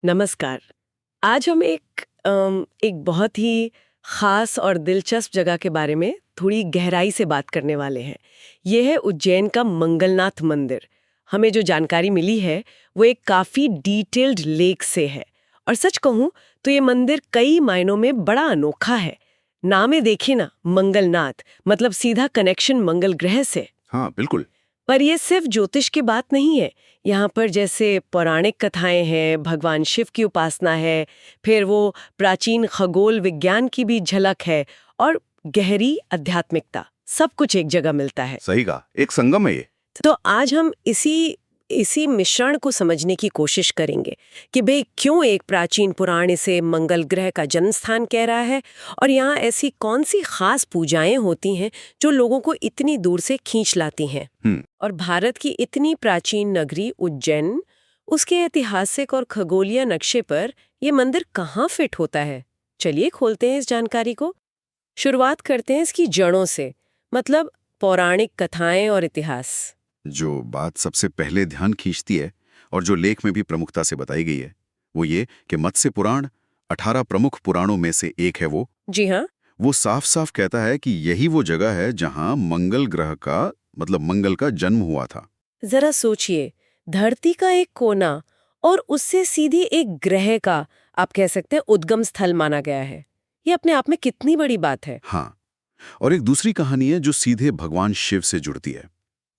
नमस्कार। आज हम एक बहुत ही खास और दिलचस्प जगह के बारे में थोड़ी गहराई से बात करने वाले हैं। ये है उज्जैन का मंगलनाथ मंदिर। हमें जो जानकारी मिली है वो एक काफी डिटेल्ड लेख से है, और सच कहूं तो ये मंदिर कई मायनों में बड़ा अनोखा है। नाम में देखिए ना, मंगलनाथ मतलब सीधा कनेक्शन मंगल ग्रह से। हाँ बिल्कुल। पर ये सिर्फ ज्योतिष की बात नहीं है। यहाँ पर जैसे पौराणिक कथाएं हैं, भगवान शिव की उपासना है, फिर वो प्राचीन खगोल विज्ञान की भी झलक है, और गहरी आध्यात्मिकता, सब कुछ एक जगह मिलता है। सही कहा, एक संगम है ये। तो आज हम इसी मिश्रण को समझने की कोशिश करेंगे कि भाई क्यों एक प्राचीन पुराण इसे मंगल ग्रह का जन्म स्थान कह रहा है, और यहाँ ऐसी कौन सी खास पूजाएं होती हैं जो लोगों को इतनी दूर से खींच लाती हैं। और भारत की इतनी प्राचीन नगरी उज्जैन, उसके ऐतिहासिक और खगोलीय नक्शे पर ये मंदिर कहाँ फिट होता है। चलिए खोलते हैं इस जानकारी को। शुरुआत करते हैं इसकी जड़ों से, मतलब पौराणिक कथाएं और इतिहास। जो बात सबसे पहले ध्यान खींचती है और जो लेख में भी प्रमुखता से बताई गई है वो ये कि मत्स्य पुराण 18 प्रमुख पुराणों में से एक है। वो जी हाँ, वो साफ साफ कहता है कि यही वो जगह है जहां मंगल ग्रह का मतलब मंगल का जन्म हुआ था। जरा सोचिए, धरती का एक कोना और उससे सीधी एक ग्रह का, आप कह सकते हैं, उद्गम स्थल माना गया है। ये अपने आप में कितनी बड़ी बात है। हाँ, और एक दूसरी कहानी है जो सीधे भगवान शिव से जुड़ती है।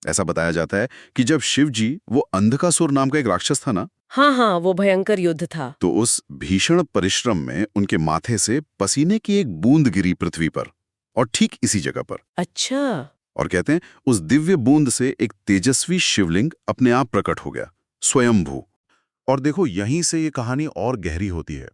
ऐसा बताया जाता है कि जब शिव जी वो अंधकासुर नाम का एक राक्षस था ना, हाँ हाँ, वो भयंकर युद्ध था। तो उस भीषण परिश्रम में उनके माथे से पसीने की एक बूंद गिरी पृथ्वी पर, और ठीक इसी जगह पर। अच्छा। और कहते हैं उस दिव्य बूंद से एक तेजस्वी शिवलिंग अपने आप प्रकट हो गया, स्वयंभू। और देखो, यहीं से ये कहानी और गहरी होती है।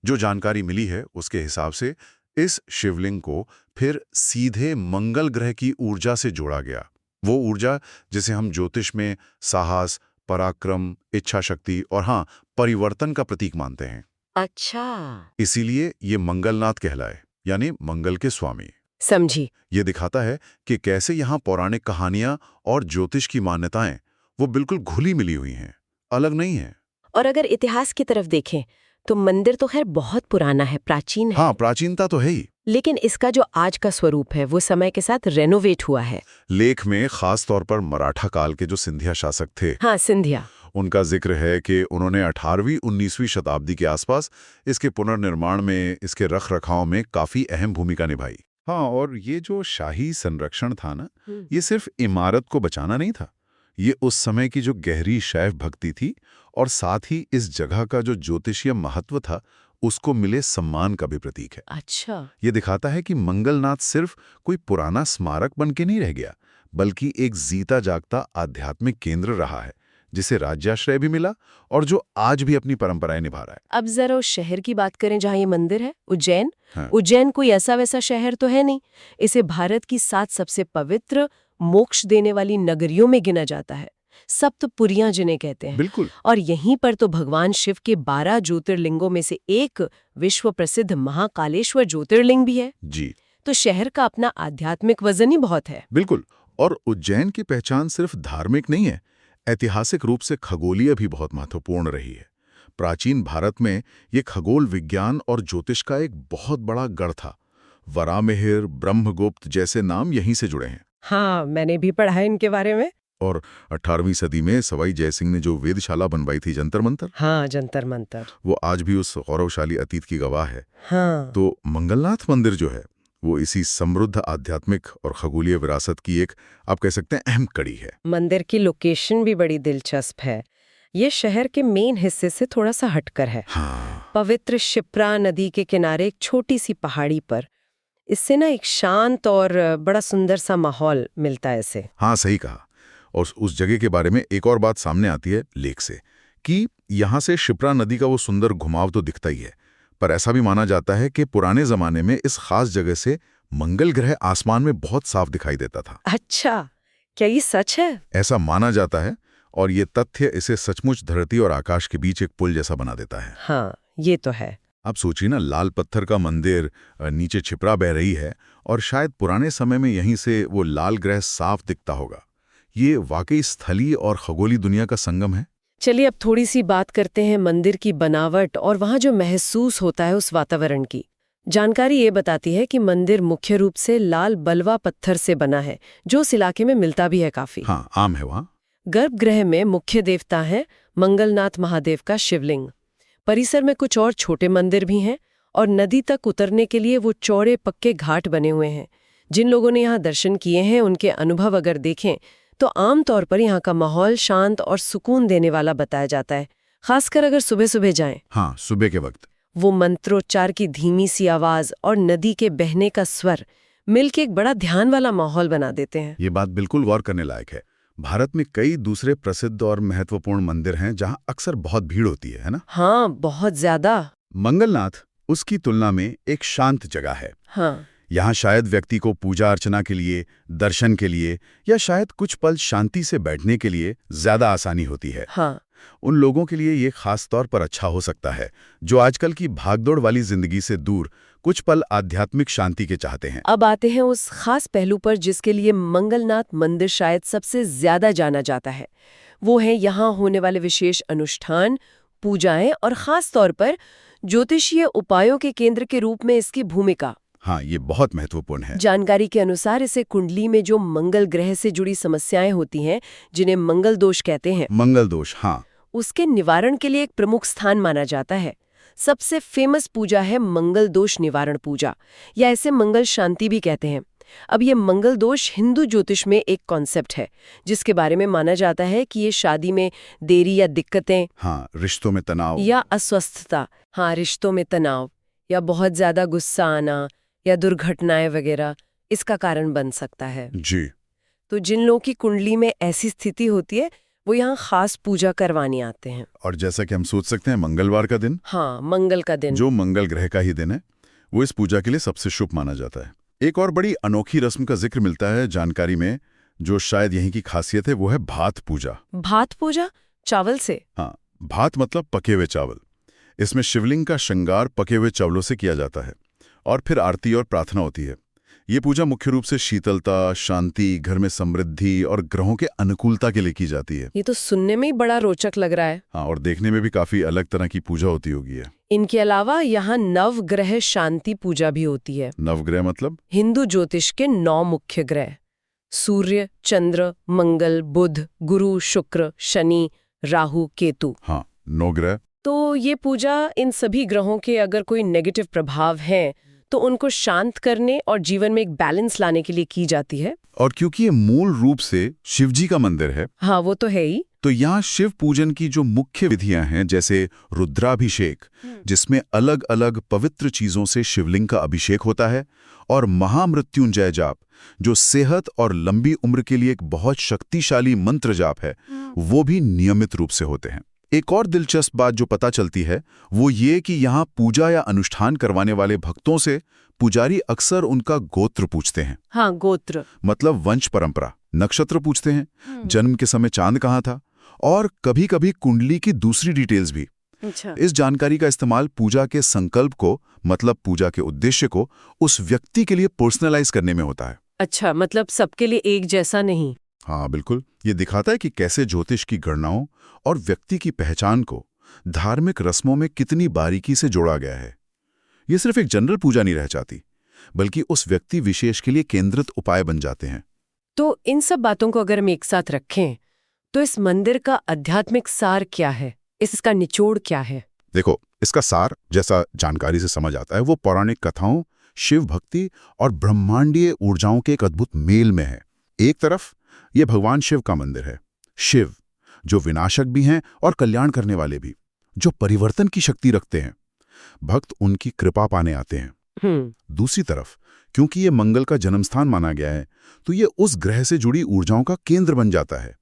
जो जानकारी मिली है उसके हिसाब से इस शिवलिंग को फिर सीधे मंगल ग्रह की ऊर्जा से जोड़ा गया। वो ऊर्जा जिसे हम ज्योतिष में साहस, पराक्रम, इच्छा शक्ति और हाँ, परिवर्तन का प्रतीक मानते हैं। अच्छा, इसीलिए ये मंगलनाथ कहलाए, यानी मंगल के स्वामी। समझी। ये दिखाता है कि कैसे यहाँ पौराणिक कहानियां और ज्योतिष की मान्यताएं वो बिल्कुल घुली मिली हुई हैं, अलग नहीं है। और अगर इतिहास की तरफ देखें तो मंदिर तो खैर बहुत पुराना है, प्राचीन है। हाँ, प्राचीनता तो है ही। लेकिन इसका जो आज का स्वरूप है वो समय के साथ रेनोवेट हुआ है। लेख में खास तौर पर मराठा काल के जो सिंधिया शासक थे, हाँ, सिंधिया, उनका जिक्र है कि उन्होंने 18वीं-19वीं शताब्दी के आसपास इसके पुनर्निर्माण में, इसके रख रखाव में काफी अहम भूमिका निभाई। हाँ, और ये जो शाही संरक्षण था ना, ये सिर्फ इमारत को बचाना नहीं था, ये उस समय की जो गहरी शैव भक्ति थी और साथ ही इस जगह का जो ज्योतिषीय महत्व था उसको मिले सम्मान का भी प्रतीक है। अच्छा, ये दिखाता है कि मंगलनाथ सिर्फ कोई पुराना स्मारक बन के नहीं रह गया, बल्कि एक जीता जागता आध्यात्मिक केंद्र रहा है, जिसे राज्याश्रय भी मिला और जो आज भी अपनी परंपराएं निभा रहा है। अब जरा उस शहर की बात करें जहाँ ये मंदिर है, उज्जैन। हाँ। उज्जैन कोई ऐसा वैसा शहर तो है नहीं। इसे भारत की 7 सबसे पवित्र, मोक्ष देने वाली नगरियों में गिना जाता है। सप्तपुरियां जिन्हें कहते हैं। बिल्कुल। और यहीं पर तो भगवान शिव के 12 ज्योतिर्लिंगों में से एक विश्व प्रसिद्ध महाकालेश्वर ज्योतिर्लिंग भी है। जी तो शहर का अपना आध्यात्मिक वजन ही बहुत है। बिल्कुल। और उज्जैन की पहचान सिर्फ धार्मिक नहीं है, ऐतिहासिक रूप से खगोलीय भी बहुत महत्वपूर्ण रही है। प्राचीन भारत में ये खगोल विज्ञान और ज्योतिष का एक बहुत बड़ा गढ़ था। वरामिहिर, ब्रह्मगुप्त जैसे नाम यहीं से जुड़े हैं। हाँ, मैंने भी पढ़ा है इनके बारे में। और 18वीं सदी में सवाई जयसिंह ने जो वेदशाला बनवाई थी, जंतर मंतर, हाँ, जंतर मंतर, वो आज भी उस गौरवशाली अतीत की गवाह है। हाँ। तो मंगलनाथ मंदिर जो है वो इसी समृद्ध आध्यात्मिक और खगोलीय विरासत की एक, आप कह सकते हैं, अहम कड़ी है। मंदिर की लोकेशन भी बड़ी दिलचस्प है। ये शहर के मेन हिस्से से थोड़ा सा हटकर है। हाँ, पवित्र शिप्रा नदी के किनारे एक छोटी सी पहाड़ी पर। इससे ना एक शांत और बड़ा सुंदर सा माहौल मिलता है इसे। हाँ, सही कहा। और उस जगह के बारे में एक और बात सामने आती है लेख से, कि यहाँ से शिप्रा नदी का वो सुंदर घुमाव तो दिखता ही है, पर ऐसा भी माना जाता है कि पुराने जमाने में इस खास जगह से मंगल ग्रह आसमान में बहुत साफ दिखाई देता था। अच्छा, क्या ये सच है? ऐसा माना जाता है, और ये तथ्य इसे सचमुच धरती और आकाश के बीच एक पुल जैसा बना देता है। हाँ, ये तो है। आप सोचिए ना, लाल पत्थर का मंदिर, नीचे छिपरा बह रही है, और शायद पुराने समय में यहीं से वो लाल ग्रह साफ दिखता होगा। ये वाकई स्थलीय और खगोली दुनिया का संगम है। चलिए अब थोड़ी सी बात करते हैं मंदिर की बनावट और वहाँ जो महसूस होता है उस वातावरण की। जानकारी ये बताती है कि मंदिर मुख्य रूप से लाल बलवा पत्थर से बना है, जो उस इलाके में मिलता भी है काफी। हाँ, आम है वहाँ। गर्भगृह में मुख्य देवता है मंगलनाथ महादेव का शिवलिंग। परिसर में कुछ और छोटे मंदिर भी हैं और नदी तक उतरने के लिए वो चौड़े पक्के घाट बने हुए हैं। जिन लोगों ने यहाँ दर्शन किए हैं उनके अनुभव अगर देखें तो आमतौर पर यहाँ का माहौल शांत और सुकून देने वाला बताया जाता है, खासकर अगर सुबह सुबह जाएं। हाँ, सुबह के वक्त वो मंत्रोच्चार की धीमी सी आवाज और नदी के बहने का स्वर मिलके एक बड़ा ध्यान वाला माहौल बना देते हैं। ये बात बिल्कुल गौर करने लायक है। भारत में कई दूसरे प्रसिद्ध और महत्वपूर्ण मंदिर हैं जहां अक्सर बहुत भीड़ होती है ना? हाँ, बहुत ज्यादा। मंगलनाथ उसकी तुलना में एक शांत जगह है। हाँ, यहाँ शायद व्यक्ति को पूजा अर्चना के लिए, दर्शन के लिए या शायद कुछ पल शांति से बैठने के लिए ज्यादा आसानी होती है। हाँ, उन लोगों के लिए ये खास तौर पर अच्छा हो सकता है जो आजकल की भागदौड़ वाली जिंदगी से दूर कुछ पल आध्यात्मिक शांति के चाहते हैं। अब आते हैं उस खास पहलू पर जिसके लिए मंगलनाथ मंदिर शायद सबसे ज्यादा जाना जाता है। वो है यहाँ होने वाले विशेष अनुष्ठान, पूजाएं और खास तौर पर ज्योतिषीय उपायों के केंद्र के रूप में इसकी भूमिका। हाँ, ये बहुत महत्वपूर्ण है। जानकारी के अनुसार इसे कुंडली में जो मंगल ग्रह से जुड़ी समस्याएं होती हैं, जिन्हें मंगल दोष कहते हैं, मंगल दोष, हाँ, उसके निवारण के लिए एक प्रमुख स्थान माना जाता है। सबसे फेमस पूजा है मंगल दोष निवारण पूजा, या इसे मंगल शांति भी कहते हैं। अब ये मंगल दोष हिंदू ज्योतिष में एक कॉन्सेप्ट है जिसके बारे में माना जाता है कि ये शादी में देरी या दिक्कतें, हाँ, रिश्तों में तनाव या अस्वस्थता, हाँ, रिश्तों में तनाव या बहुत ज्यादा गुस्सा आना या दुर्घटनाएं वगैरह इसका कारण बन सकता है। जी। तो जिन लोगों की कुंडली में ऐसी स्थिति होती है वो यहाँ खास पूजा करवाने आते हैं। और जैसा कि हम सोच सकते हैं, मंगलवार का दिन, हाँ, मंगल का दिन, जो मंगल ग्रह का ही दिन है, वो इस पूजा के लिए सबसे शुभ माना जाता है। एक और बड़ी अनोखी रस्म का जिक्र मिलता है जानकारी में, जो शायद यहीं की खासियत है, वो है भात पूजा। भात पूजा? चावल से? हाँ, भात मतलब पके हुए चावल। इसमें शिवलिंग का श्रृंगार पके हुए चावलों से किया जाता है और फिर आरती और प्रार्थना होती है। ये पूजा मुख्य रूप से शीतलता, शांति, घर में समृद्धि और ग्रहों के अनुकूलता के लिए की जाती है। ये तो सुनने में ही बड़ा रोचक लग रहा है। हाँ, और देखने में भी काफी अलग तरह की पूजा होती होगी है। इनके अलावा यहाँ नवग्रह शांति पूजा भी होती है। नवग्रह मतलब? हिंदू ज्योतिष के 9 मुख्य ग्रह, सूर्य, चंद्र, मंगल, बुध, गुरु, शुक्र, शनि, राहु, केतु। हाँ, 9 ग्रह। तो ये पूजा इन सभी ग्रहों के अगर कोई नेगेटिव प्रभाव हैं तो उनको शांत करने और जीवन में एक बैलेंस लाने के लिए की जाती है। और क्योंकि ये मूल रूप से शिवजी का मंदिर है, हाँ, वो तो है ही, तो यहाँ शिव पूजन की जो मुख्य विधियां हैं, जैसे रुद्राभिषेक, जिसमें अलग अलग पवित्र चीजों से शिवलिंग का अभिषेक होता है, और महामृत्युंजय जाप, जो सेहत और लंबी उम्र के लिए एक बहुत शक्तिशाली मंत्र जाप है, वो भी नियमित रूप से होते हैं। एक और दिलचस्प बात जो पता चलती है वो ये कि यहाँ पूजा या अनुष्ठान करवाने वाले भक्तों से पुजारी अक्सर उनका गोत्र पूछते हैं। हाँ, गोत्र मतलब वंश परंपरा, नक्षत्र पूछते हैं, जन्म के समय चांद कहाँ था, और कभी-कभी कुंडली की दूसरी डिटेल्स भी। अच्छा। इस जानकारी का इस्तेमाल पूजा के संकल्प को, मतलब पूजा के उद्देश्य को, उस व्यक्ति के लिए पर्सनलाइज करने में होता है। अच्छा, मतलब सबके लिए एक जैसा नहीं। हाँ, बिल्कुल। ये दिखाता है कि कैसे ज्योतिष की गणनाओं और व्यक्ति की पहचान को धार्मिक रस्मों में कितनी बारीकी से जोड़ा गया है। ये सिर्फ एक जनरल पूजा नहीं रह जाती, बल्कि उस व्यक्ति विशेष के लिए केंद्रित उपाय बन जाते हैं। तो इन सब बातों को अगर हम एक साथ रखें तो इस मंदिर का आध्यात्मिक सार क्या है, इसका निचोड़ क्या है? देखो, इसका सार जैसा जानकारी से समझ आता है वो पौराणिक कथाओं, शिव भक्ति और ब्रह्मांडीय ऊर्जाओं के एक अद्भुत मेल में है। एक तरफ ये भगवान शिव का मंदिर है, शिव जो विनाशक भी हैं और कल्याण करने वाले भी, जो परिवर्तन की शक्ति रखते हैं। भक्त उनकी कृपा पाने आते हैं। दूसरी तरफ, क्योंकि ये मंगल का जन्मस्थान माना गया है, तो ये उस ग्रह से जुड़ी ऊर्जाओं का केंद्र बन जाता है।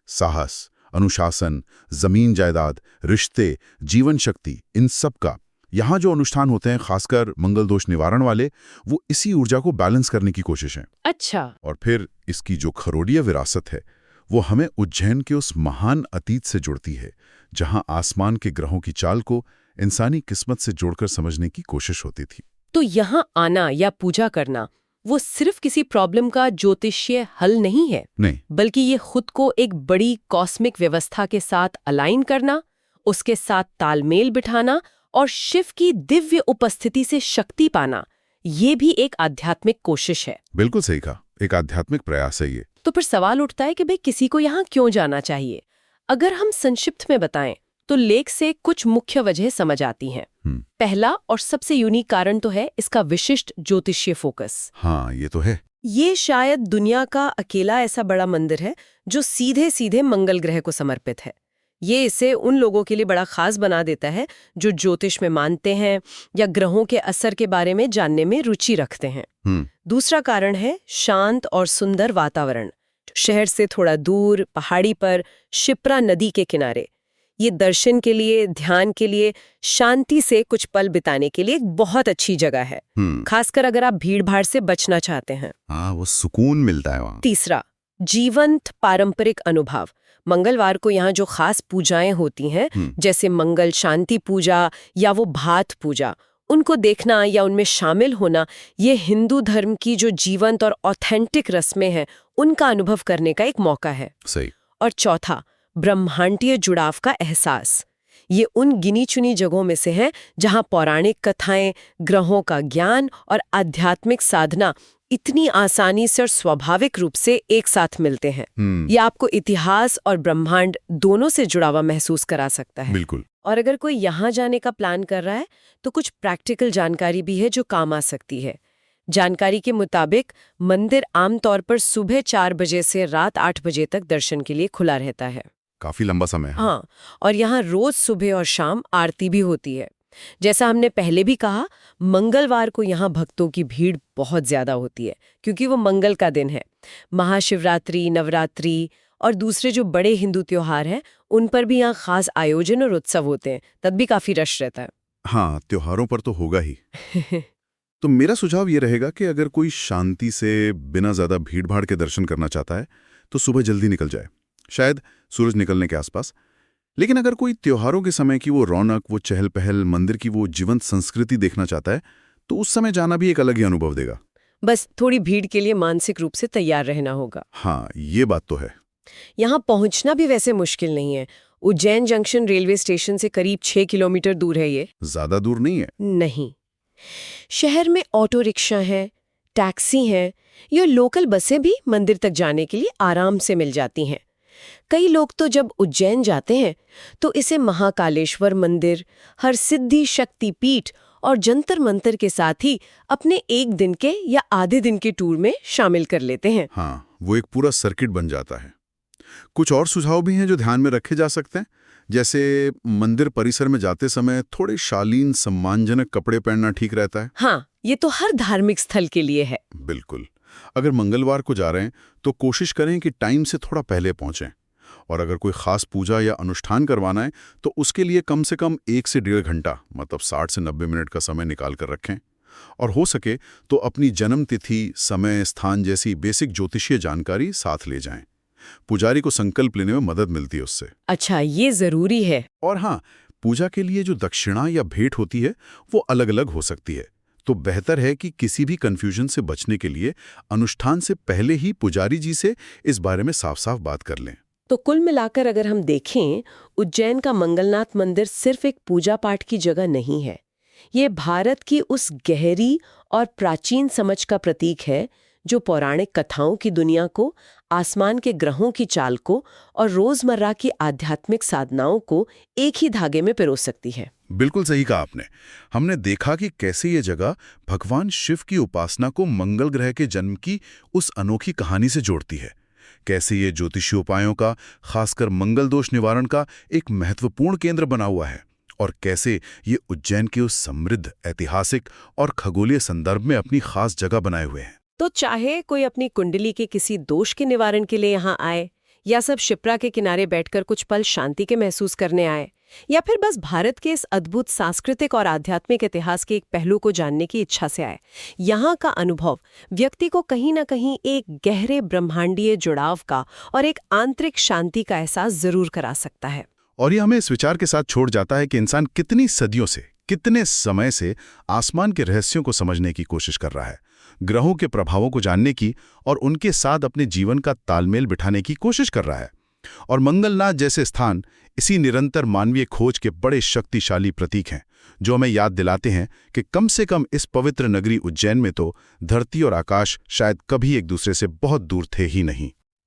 साहस, अनुशासन, जमीन जायदाद, रिश्ते, जीवन शक्ति, इन सब का यहाँ जो अनुष्ठान होते हैं, खासकर मंगल दोष निवारण वाले, वो इसी ऊर्जा को बैलेंस करने की कोशिश है। अच्छा। और फिर इसकी जो खरोड़ीय विरासत है वो हमें उज्जैन के उस महान अतीत से जुड़ती है, जहां आसमान के ग्रहों की चाल को इंसानी किस्मत से जोड़कर समझने की कोशिश होती थी। तो यहाँ आना या पूजा करना वो सिर्फ किसी प्रॉब्लम का ज्योतिषीय हल नहीं है, नहीं, बल्कि ये खुद को एक बड़ी कॉस्मिक व्यवस्था के साथ अलाइन करना, उसके साथ तालमेल बिठाना और शिव की दिव्य उपस्थिति से शक्ति पाना, ये भी एक आध्यात्मिक कोशिश है। बिल्कुल सही कहा, एक आध्यात्मिक प्रयास है ये। तो फिर सवाल उठता है कि भाई किसी को यहाँ क्यों जाना चाहिए? अगर हम संक्षिप्त में बताएं तो लेख से कुछ मुख्य वजह समझ आती हैं। पहला और सबसे यूनिक कारण तो है इसका विशिष्ट ज्योतिषीय फोकस। हाँ, ये तो है। ये शायद दुनिया का अकेला ऐसा बड़ा मंदिर है जो सीधे सीधे मंगल ग्रह को समर्पित है। ये इसे उन लोगों के लिए बड़ा खास बना देता है जो ज्योतिष में मानते हैं या ग्रहों के असर के बारे में जानने में रुचि रखते हैं। दूसरा कारण है शांत और सुंदर वातावरण। शहर से थोड़ा दूर पहाड़ी पर शिप्रा नदी के किनारे ये दर्शन के लिए, ध्यान के लिए, शांति से कुछ पल बिताने के लिए एक बहुत अच्छी जगह है, खासकर अगर आप भीड़ भाड़ से बचना चाहते हैं। हाँ, वो सुकून मिलता है वहाँ। तीसरा, जीवंत पारंपरिक अनुभव। मंगलवार को यहाँ जो खास पूजाएं होती हैं, जैसे मंगल शांति पूजा या वो भात पूजा, उनको देखना या उनमें शामिल होना, ये हिंदू धर्म की जो जीवंत और ऑथेंटिक रस्में हैं उनका अनुभव करने का एक मौका है। सही। और चौथा, ब्रह्मांडीय जुड़ाव का एहसास। ये उन गिनी चुनी जगहों में से है जहां पौराणिक कथाएं, ग्रहों का ज्ञान और आध्यात्मिक साधना इतनी आसानी से और स्वाभाविक रूप से एक साथ मिलते हैं। ये आपको इतिहास और ब्रह्मांड दोनों से जुड़ा हुआ महसूस करा सकता है। बिल्कुल। और अगर कोई यहाँ जाने का प्लान कर रहा है तो कुछ प्रैक्टिकल जानकारी भी है जो काम आ सकती है। जानकारी के मुताबिक मंदिर आमतौर पर सुबह 4 बजे से रात 8 बजे तक दर्शन के लिए खुला रहता है। काफी लंबा समय है। हाँ, और यहाँ रोज सुबह और शाम आरती भी होती है। जैसा हमने पहले भी कहा, मंगलवार को यहाँ भक्तों की भीड़ बहुत ज्यादा होती है क्योंकि वो मंगल का दिन है। महाशिवरात्रि, नवरात्रि और दूसरे जो बड़े हिंदू त्योहार हैं उन पर भी यहाँ खास आयोजन और उत्सव होते हैं, तब भी काफी रश रहता है। हाँ, त्योहारों पर तो होगा ही। तो मेरा सुझाव ये रहेगा कि अगर कोई शांति से बिना ज्यादा भीड़-भाड़ के दर्शन करना चाहता है तो सुबह जल्दी निकल जाए, शायद सूरज निकलने के आसपास। लेकिन अगर कोई त्योहारों के समय की वो रौनक, वो चहल-पहल, मंदिर की वो जीवंत संस्कृति देखना चाहता है तो उस समय जाना भी एक अलग ही अनुभव देगा। बस थोड़ी भीड़ के लिए मानसिक रूप से तैयार रहना होगा। हाँ, ये बात तो है। यहाँ पहुँचना भी वैसे मुश्किल नहीं है। उज्जैन जंक्शन रेलवे स्टेशन से करीब 6 किलोमीटर दूर है ये। ज्यादा दूर नहीं है। नहीं। शहर में ऑटो रिक्शा है, टैक्सी है, या लोकल बसें भी मंदिर तक जाने के लिए आराम से मिल जाती हैं। कई लोग तो जब उज्जैन जाते हैं तो इसे महाकालेश्वर मंदिर, हरसिद्धि शक्ति पीठ और जंतर मंतर के साथ ही अपने एक दिन के या आधे दिन के टूर में शामिल कर लेते हैं। हाँ, वो एक पूरा सर्किट बन जाता है। कुछ और सुझाव भी हैं जो ध्यान में रखे जा सकते हैं, जैसे मंदिर परिसर में जाते समय थोड़े शालीन सम्मानजनक कपड़े पहनना ठीक रहता है। हाँ, ये तो हर धार्मिक स्थल के लिए है। बिल्कुल। अगर मंगलवार को जा रहे हैं तो कोशिश करें कि टाइम से थोड़ा पहले पहुंचें, और अगर कोई खास पूजा या अनुष्ठान करवाना है तो उसके लिए कम से कम 1 से 1.5 घंटा, मतलब 60 से 90 मिनट का समय निकाल कर रखें। और हो सके तो अपनी जन्म तिथि, समय, स्थान जैसी बेसिक ज्योतिषीय जानकारी साथ ले जाएं। पुजारी को संकल्प लेने में मदद मिलती है उससे। अच्छा, ये जरूरी है। और हाँ, पूजा के लिए जो दक्षिणा या भेंट होती है वो अलग अलग हो सकती है, तो बेहतर है कि किसी भी कंफ्यूजन से बचने के लिए अनुष्ठान से पहले ही पुजारी जी से इस बारे में साफ साफ बात कर लें। तो कुल मिलाकर अगर हम देखें, उज्जैन का मंगलनाथ मंदिर सिर्फ एक पूजा पाठ की जगह नहीं है। ये भारत की उस गहरी और प्राचीन समझ का प्रतीक है जो पौराणिक कथाओं की दुनिया को, आसमान के ग्रहों की चाल को और रोजमर्रा की आध्यात्मिक साधनाओं को एक ही धागे में पिरो सकती है। बिल्कुल सही कहा आपने। हमने देखा कि कैसे ये जगह भगवान शिव की उपासना को मंगल ग्रह के जन्म की उस अनोखी कहानी से जोड़ती है, कैसे ये ज्योतिषीय उपायों का, खासकर मंगल दोष निवारण का एक महत्वपूर्ण केंद्र बना हुआ है, और कैसे ये उज्जैन के उस समृद्ध ऐतिहासिक और खगोलीय संदर्भ में अपनी खास जगह बनाए हुए हैं। तो चाहे कोई अपनी कुंडली के किसी दोष के निवारण के लिए यहाँ आए, या सब शिप्रा के किनारे बैठकर कुछ पल शांति के महसूस करने आए, या फिर बस भारत के इस अद्भुत सांस्कृतिक और आध्यात्मिक इतिहास के एक पहलू को जानने की इच्छा से आए, यहाँ का अनुभव व्यक्ति को कहीं ना कहीं एक गहरे ब्रह्मांडीय जुड़ाव का और एक आंतरिक शांति का एहसास जरूर करा सकता है। और ये हमें इस विचार के साथ छोड़ जाता है कि इंसान कितनी सदियों से, कितने समय से आसमान के रहस्यों को समझने की कोशिश कर रहा है, ग्रहों के प्रभावों को जानने की और उनके साथ अपने जीवन का तालमेल बिठाने की कोशिश कर रहा है। और मंगलनाथ जैसे स्थान इसी निरंतर मानवीय खोज के बड़े शक्तिशाली प्रतीक हैं, जो हमें याद दिलाते हैं कि कम से कम इस पवित्र नगरी उज्जैन में तो धरती और आकाश शायद कभी एक दूसरे से बहुत दूर थे ही नहीं।